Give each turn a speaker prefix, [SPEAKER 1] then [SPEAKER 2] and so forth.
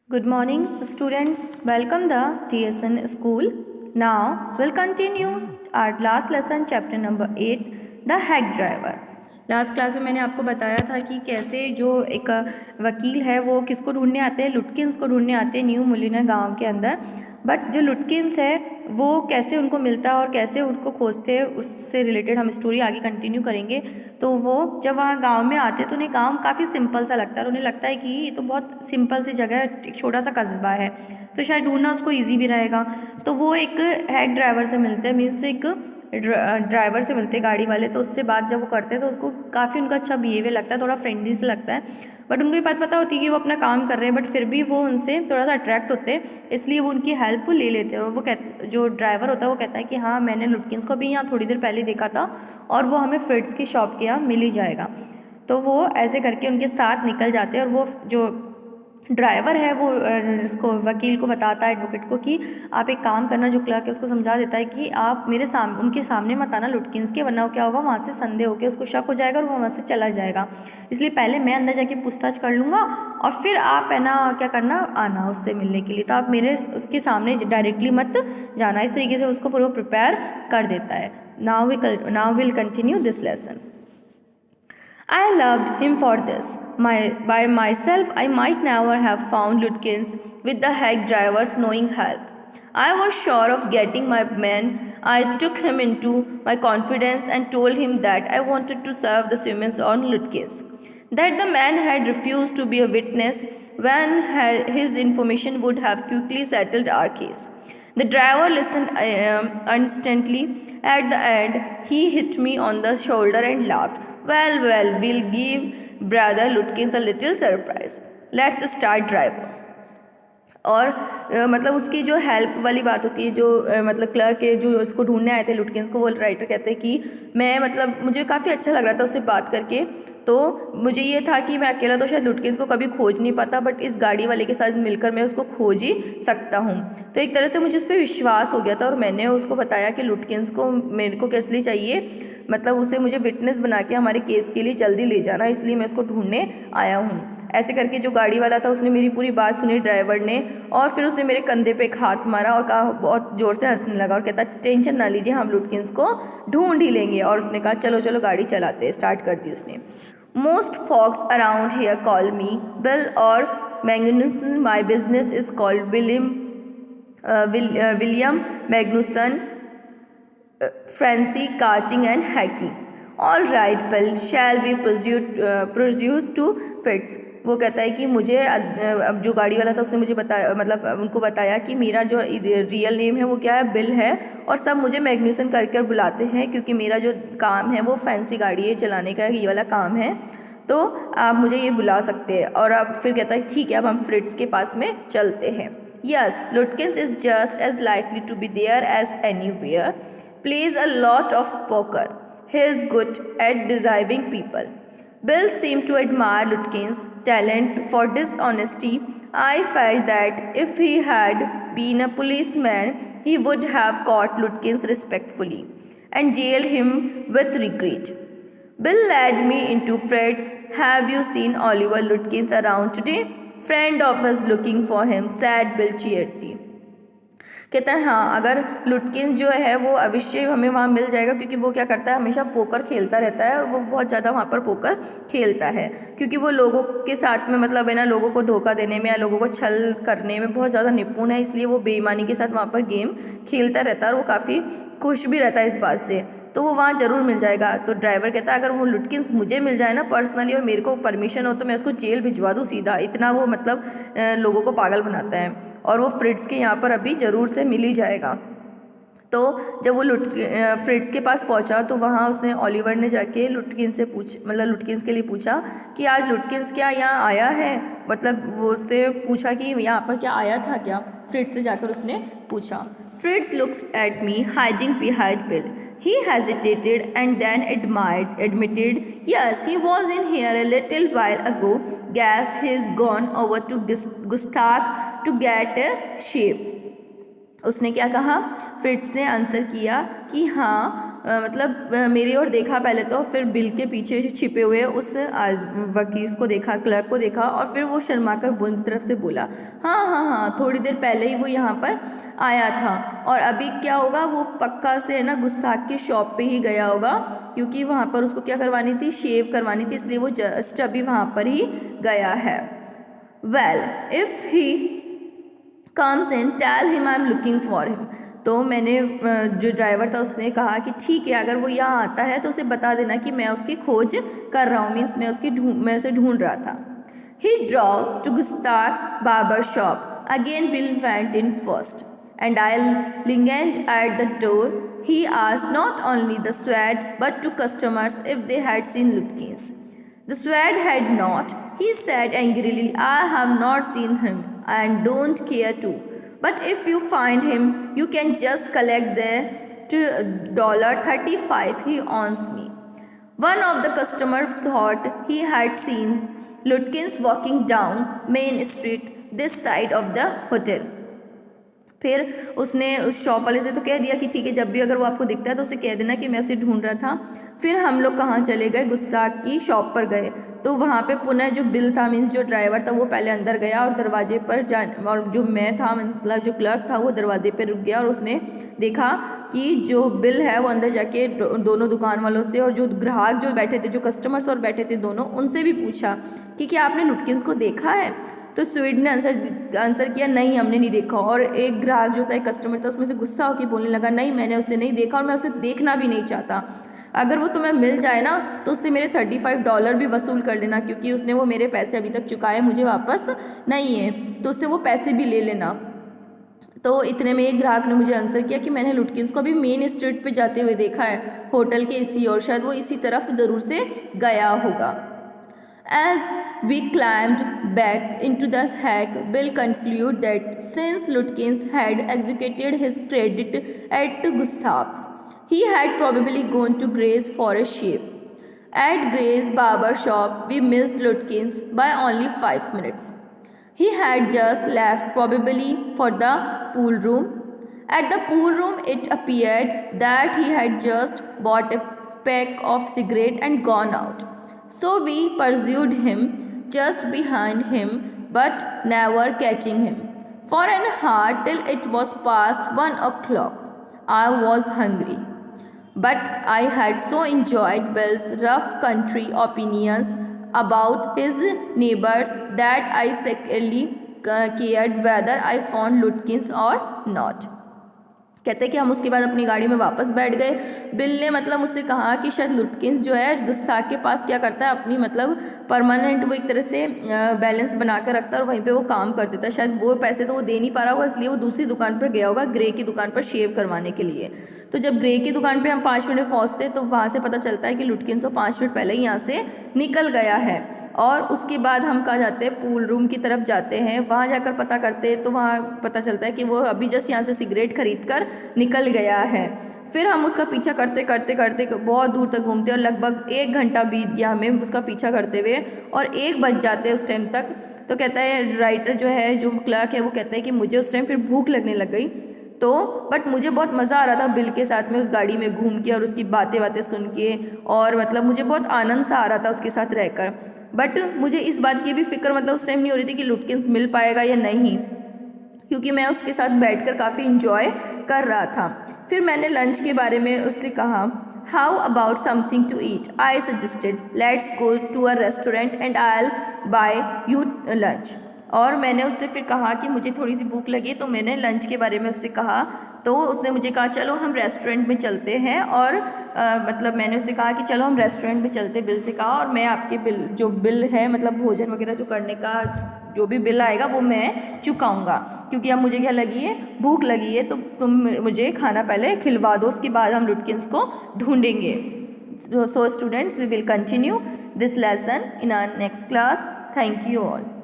[SPEAKER 1] Good morning, students. Welcome the TSN school. Now we'll continue our last lesson, chapter number 8, the hack driver. Last class में मैंने आपको बताया था कि कैसे जो एक वकील है वो किसको ढूंढने आते हैं, लुटकिंस को ढूंढने आते हैं न्यू मुलिनर गांव के अंदर। बट जो लुटकिंस है वो कैसे उनको मिलता है और कैसे उनको खोजते हैं, उससे रिलेटेड हम स्टोरी आगे कंटिन्यू करेंगे। तो वो जब वहाँ गांव में आते हैं तो उन्हें गांव काफ़ी सिंपल सा लगता है और उन्हें लगता है कि ये तो बहुत सिंपल सी जगह है, एक छोटा सा कस्बा है, तो शायद ढूंढना उसको ईजी भी रहेगा। तो वो एक हैक ड्राइवर से मिलते हैं, मीन्स एक ड्राइवर से मिलते हैं गाड़ी वाले। तो उससे बात जब वो करते हैं तो उसको काफ़ी उनका अच्छा बिहेवियर लगता है, थोड़ा फ्रेंडली से लगता है। बट उनको ये बात पता होती है कि वो अपना काम कर रहे हैं, बट फिर भी वो उनसे थोड़ा सा अट्रैक्ट होते हैं, इसलिए वो उनकी हेल्प ले लेते हैं। और वो जो ड्राइवर होता है वो कहता है कि हाँ, मैंने लुटकिंस को भी यहाँ थोड़ी देर पहले देखा था और वो हमें फ्रिट्स की शॉप के यहाँ मिल ही जाएगा। तो वो ऐसे करके उनके साथ निकल जाते हैं और वो जो ड्राइवर है वो उसको वकील को बताता है, एडवोकेट को, कि आप एक काम करना। जो क्लर्क है उसको समझा देता है कि आप उनके सामने मत आना लुटकिंस के, वरना क्या होगा, वहाँ से संदेह होकर उसको शक हो जाएगा और वो वहाँ से चला जाएगा। इसलिए पहले मैं अंदर जाके पूछताछ कर लूँगा और फिर आप है ना क्या करना, आना उससे मिलने के लिए। तो आप मेरे उसके सामने डायरेक्टली मत जाना। इस तरीके से उसको पूरा प्रिपेयर कर देता है। Now will continue this lesson. I loved him for this. By myself, I might never have found Lutkins with the hack driver's knowing help. I was sure of getting my man. I took him into my confidence and told him that I wanted to serve the Siemens on Lutkins. That the man had refused to be a witness when his information would have quickly settled our case. The driver listened instantly. At the end, he hit me on the shoulder and laughed. Well, we'll give brother Lutkins a little surprise. Let's start driver. और मतलब उसकी जो help वाली बात होती है, जो मतलब क्लर्क के जो उसको ढूंढने आए थे लुटकिंस को, वो राइटर कहते हैं कि मैं मतलब मुझे काफ़ी अच्छा लग रहा था उससे बात करके। तो मुझे ये था कि मैं अकेला तो शायद लुटकिंस को कभी खोज नहीं पाता, बट इस गाड़ी वाले के साथ मिलकर मैं उसको खोज ही सकता हूँ। तो एक तरह से मुझे उस पर विश्वास हो गया था और मैंने उसको बताया कि लुटकिंस को मेरे को किस लिए चाहिए, मतलब उसे मुझे विटनेस बना के हमारे केस के लिए जल्दी ले जाना, इसलिए मैं उसको ढूंढने आया हूँ। ऐसे करके जो गाड़ी वाला था उसने मेरी पूरी बात सुनी ड्राइवर ने, और फिर उसने मेरे कंधे पे एक हाथ मारा और कहा, बहुत ज़ोर से हंसने लगा और कहता, टेंशन ना लीजिए, हम लुटकिंस को ढूंढ ही लेंगे। और उसने कहा चलो चलो गाड़ी चलाते, स्टार्ट कर दी उसने। Most folks around here call me Bill or Magnuson. My business is called William Magnuson Fancy carting and hacking. All right, Bill, shall we produce to Fitz? वो कहता है कि मुझे अब जो गाड़ी वाला था उसने मुझे बताया, मतलब उनको बताया कि मेरा जो रियल नेम है वो क्या है, बिल है, और सब मुझे मैग्न्यूसन करके बुलाते हैं क्योंकि मेरा जो काम है वो फैंसी गाड़ी है चलाने का, ये वाला काम है, तो आप मुझे ये बुला सकते हैं। और अब फिर कहता है ठीक है, अब हम फ्रिट्स के पास में चलते हैं। Yes, लुटकिंस is just as likely to be there as anywhere. Plays a lot of poker. He is good at deceiving people. Bill seemed to admire Lutkin's talent for dishonesty. I felt that if he had been a policeman, he would have caught Lutkins respectfully and jailed him with regret. Bill led me into Fred's. Have you seen Oliver Lutkins around today? Friend of us looking for him, said Bill cheerily. कहता है हाँ, अगर लुटकिंस जो है वो अवश्य हमें वहाँ मिल जाएगा, क्योंकि वो क्या करता है, हमेशा पोकर खेलता रहता है और वो बहुत ज़्यादा वहाँ पर पोकर खेलता है, क्योंकि वो लोगों के साथ में मतलब है ना, लोगों को धोखा देने में या लोगों को छल करने में बहुत ज़्यादा निपुण है, इसलिए वो बेईमानी के साथ वहाँ पर गेम खेलता रहता है और वो काफ़ी खुश भी रहता है इस बात से, तो वो वहाँ ज़रूर मिल जाएगा। तो ड्राइवर कहता है अगर वो लुटकिंस मुझे मिल जाए ना पर्सनली और मेरे को परमिशन हो तो मैं उसको जेल भिजवा दूँ सीधा, इतना वो मतलब लोगों को पागल बनाता है, और वो फ्रिट्स के यहाँ पर अभी ज़रूर से मिल ही जाएगा। तो जब वो फ्रिट्स के पास पहुँचा तो वहाँ उसने ओलिवर ने जाके लुटकिंस से मतलब लुटकिंस के लिए पूछा कि आज लुटकिंस क्या यहाँ आया है, मतलब वो उससे पूछा कि यहाँ पर क्या आया था क्या, फ्रिट्स से जाकर उसने पूछा। फ्रिट्स looks at me hiding behind bill. He hesitated and then admitted, yes, he was in here a little while ago. Guess he's gone over to Gustave to get a shape. उसने क्या कहा, फ्रिट्स ने आंसर किया कि हाँ मतलब मेरी ओर देखा पहले तो, फिर बिल के पीछे छिपे हुए उस वकील को देखा, क्लर्क को देखा, और फिर वो शर्माकर बुन तरफ से बोला, हाँ हाँ हाँ, थोड़ी देर पहले ही वो यहाँ पर आया था, और अभी क्या होगा, वो पक्का से है ना गुस्ताख के शॉप पे ही गया होगा, क्योंकि वहाँ पर उसको क्या करवानी थी, शेव करवानी थी, इसलिए वो जस्ट अभी वहाँ पर ही गया है। Well if he comes in tell him I am looking for him. तो मैंने जो ड्राइवर था उसने कहा कि ठीक है, अगर वो यहाँ आता है तो उसे बता देना कि मैं उसकी खोज कर रहा हूँ, मीन्स मैं उसे ढूंढ रहा था। He drove to Gustav's barber shop, again Bill went in first and I lingered at the door. He asked not only the Swede but to customers if they had seen Lutkins. The Swede had not. He said angrily, I have not seen him and don't care to. But if you find him, you can just collect the $35 he owes me. One of the customers thought he had seen Lutkins walking down Main Street this side of the hotel. फिर उसने उस shop वाले से तो कह दिया कि ठीक है, जब भी अगर वो आपको दिखता है तो उसे कह देना कि मैं उसे ढूंढ रहा था। फिर हम लोग कहाँ चले गए, गुस्ताख की शॉप पर गए। तो वहाँ पे पुनः जो बिल था, मीन्स जो ड्राइवर था, वो पहले अंदर गया और दरवाजे पर और जो मैं था, मतलब जो क्लर्क था, वो दरवाजे पर रुक गया और उसने देखा कि जो बिल है वो अंदर जाके दोनों दुकान वालों से और जो ग्राहक जो बैठे थे, जो कस्टमर्स और बैठे थे दोनों, उनसे भी पूछा कि क्या आपने लुटकिंस को देखा है। तो स्वीड ने आंसर किया, नहीं हमने नहीं देखा। और एक ग्राहक जो था, एक कस्टमर था, उसमें से गुस्सा होकर बोलने लगा, नहीं मैंने उसे नहीं देखा और मैं उसे देखना भी नहीं चाहता। अगर वो तुम्हें मिल जाए ना तो उससे मेरे $35 भी वसूल कर लेना, क्योंकि उसने वो मेरे पैसे अभी तक चुकाए मुझे वापस नहीं है, तो उससे वो पैसे भी ले लेना। तो इतने में एक ग्राहक ने मुझे आंसर किया कि मैंने लुटकिंस को अभी मेन स्ट्रीट पे जाते हुए देखा है, होटल के इसी और, शायद वो इसी तरफ ज़रूर से गया होगा। As we climbed back into the hack, Bill concluded that since Lutkins had executed his credit at Gustav's, he had probably gone to Gray's for a shave. At Gray's barber shop, we missed Lutkins by only 5 minutes. He had just left, probably for the pool room. At the pool room, it appeared that he had just bought a pack of cigarettes and gone out. So we pursued him, just behind him, but never catching him, for an hour till it was past 1 o'clock. I was hungry, but I had so enjoyed Bill's rough country opinions about his neighbors that I secretly cared whether I found Lutkins or not. कहते हैं कि हम उसके बाद अपनी गाड़ी में वापस बैठ गए। बिल ने मतलब मुझसे कहा कि शायद लुटकिंस जो है गुस्ताख के पास क्या करता है, अपनी मतलब परमानेंट वो एक तरह से बैलेंस बना कर रखता है और वहीं पे वो काम कर देता है। शायद वो पैसे तो वो दे नहीं पा रहा होगा, इसलिए वो दूसरी दुकान पर गया होगा, ग्रे की दुकान पर शेव करवाने के लिए। तो जब ग्रे की दुकान पर हम 5 मिनट में पहुँचते तो वहाँ से पता चलता है कि लुटकिंस तो 5 मिनट पहले ही यहाँ से निकल गया है। और उसके बाद हम कहाँ जाते हैं, पूल रूम की तरफ जाते हैं। वहाँ जाकर पता करते हैं तो वहाँ पता चलता है कि वो अभी जस्ट यहाँ से सिगरेट खरीद कर निकल गया है। फिर हम उसका पीछा करते करते करते बहुत दूर तक घूमते और लगभग 1 घंटा बीत गया हमें उसका पीछा करते हुए, और 1 बज जाते हैं उस टाइम तक। तो कहता है राइटर जो है, जो क्लर्क है, वो कहता है कि मुझे उस टाइम फिर भूख लगने लग गई। तो बट मुझे बहुत मज़ा आ रहा था बिल के साथ में उस गाड़ी में घूम के और उसकी बातें सुन के, और मतलब मुझे बहुत आनंद सा आ रहा था उसके साथ रहकर। बट मुझे इस बात की भी फिक्र मतलब उस टाइम नहीं हो रही थी कि लुटकिंस मिल पाएगा या नहीं, क्योंकि मैं उसके साथ बैठकर काफ़ी इन्जॉय कर रहा था। फिर मैंने लंच के बारे में उससे कहा, how about something to eat, I suggested, let's go to a restaurant and I will buy you lunch. और मैंने उससे फिर कहा कि मुझे थोड़ी सी भूख लगी, तो मैंने लंच के बारे में उससे कहा। तो उसने मुझे कहा चलो हम रेस्टोरेंट में चलते हैं, और मतलब मैंने उससे कहा कि चलो हम रेस्टोरेंट में चलते, बिल से कहा, और मैं आपके बिल है मतलब भोजन वगैरह जो करने का जो भी बिल आएगा वो मैं चुकाऊंगा, क्योंकि अब मुझे क्या लगी है, भूख लगी है, तो तुम मुझे खाना पहले खिलवा दो, उसके बाद हम लुटकिंस को ढूंढेंगे। So students, we will continue this lesson in our next class. Thank you all.